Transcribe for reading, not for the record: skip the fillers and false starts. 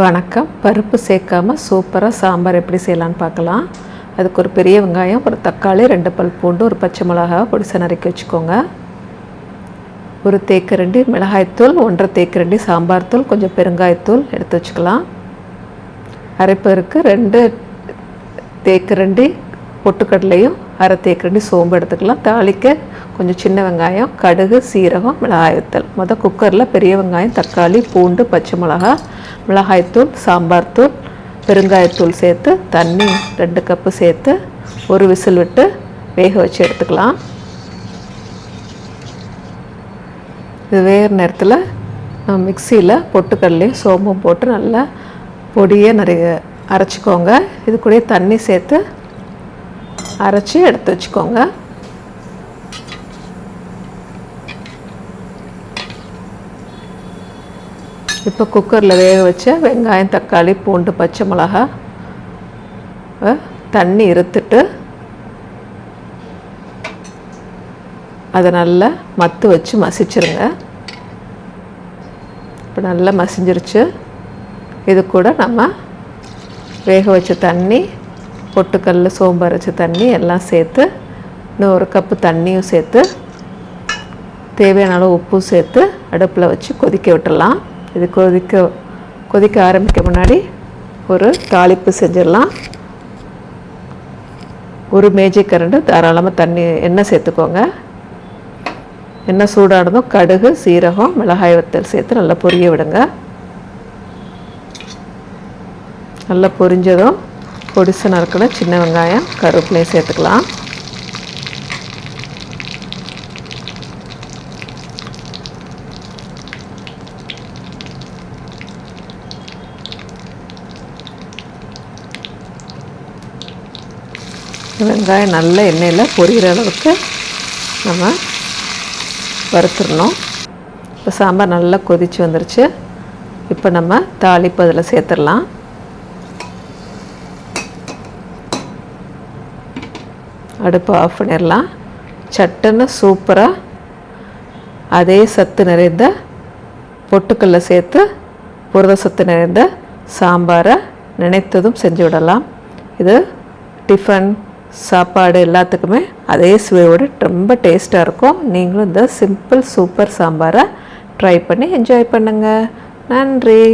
வணக்கம். பருப்பு சேர்க்காம சூப்பராக சாம்பார் எப்படி செய்யலான்னு பார்க்கலாம். அதுக்கு ஒரு பெரிய வெங்காயம், ஒரு தக்காளி, 2 பல் பூண்டு, ஒரு பச்சை மிளகாய் பொடிசா நறுக்கி வச்சுக்கோங்க. ஒரு தேக்கரண்டி மிளகாய்த்தூள், 1.5 தேக்கரண்டி சாம்பார் தூள், கொஞ்சம் பெருங்காயத்தூள் எடுத்து வச்சுக்கலாம். அரைப்பருக்கு 2 தேக்கரண்டி பொட்டுக்கடலையும், 1/2 தேக்கரண்டி சோம்பு எடுத்துக்கலாம். தாளிக்க கொஞ்சம் சின்ன வெங்காயம், கடுகு, சீரகம், மிளகாய் வத்தல். குக்கரில் பெரிய வெங்காயம், தக்காளி, பூண்டு, பச்சை மிளகாய், மிளகாய்த்தூள், சாம்பார் தூள், பெருங்காயத்தூள் சேர்த்து தண்ணி 2 கப்பு சேர்த்து ஒரு விசில் விட்டு வேக வச்சு எடுத்துக்கலாம். இது வேறு நேரத்தில் நம்ம மிக்சியில் பொட்டுக்கடலையும் சோம்பும் போட்டு நல்லா பொடியை நிறைய அரைச்சிக்கோங்க. இது கூட தண்ணி சேர்த்து அரைச்சி எடுத்து வச்சுக்கோங்க. இப்போ குக்கரில் வேக வச்ச வெங்காயம், தக்காளி, பூண்டு, பச்சை மிளகாய் தண்ணி இருத்துட்டு அதை நல்லா மத்து வச்சு மசிச்சிருங்க. இப்போ நல்லா மசிஞ்சிருச்சு. இது கூட நம்ம வேக வச்ச தண்ணி, பொட்டுக்கல்ல சோம்பு அரைச்ச தண்ணி எல்லாம் சேர்த்து இன்னும் 1 கப்பு தண்ணியும் சேர்த்து தேவையான அளவு உப்பும் சேர்த்து அடுப்பில் வச்சு கொதிக்க விட்டுடலாம். இது கொதிக்க ஆரம்பிக்க முன்னாடி ஒரு தாளிப்பு செஞ்சிடலாம். ஒரு மேஜைக்கரண்டு தாராளமாக எண்ணெய் சேர்த்துக்கோங்க. எண்ணெய் சூடானதும் கடுகு, சீரகம், மிளகாய் வத்தல் சேர்த்து நல்லா பொரிய விடுங்க. நல்லா பொரிஞ்சதும் பொடிசு நறுக்கின சின்ன வெங்காயம், கருவேப்பிலையும் சேர்த்துக்கலாம். வெங்காயம் நல்ல எண்ணெயில் பொரிகிற அளவுக்கு நம்ம வறுத்துடணும். இப்போ சாம்பார் நல்லா கொதித்து வந்துருச்சு. இப்போ நம்ம தாளிப்பு அதில் சேர்த்துடலாம். அடுப்பு ஆஃப் பண்ணிடலாம். சட்டுன்னு சூப்பராக அதே சத்து நிறைந்த பொட்டுக்கல்ல சேர்த்து புரத சத்து நிறைந்த சாம்பாரை நினைத்ததும் செஞ்சு விடலாம். இது டிஃபன், சாப்பாடு எல்லாத்துக்குமே அதே சுவையோடு ரொம்ப டேஸ்ட்டாக இருக்கும். நீங்களும் இந்த சிம்பிள் சூப்பர் சாம்பாரை ட்ரை பண்ணி என்ஜாய் பண்ணுங்கள். நன்றி.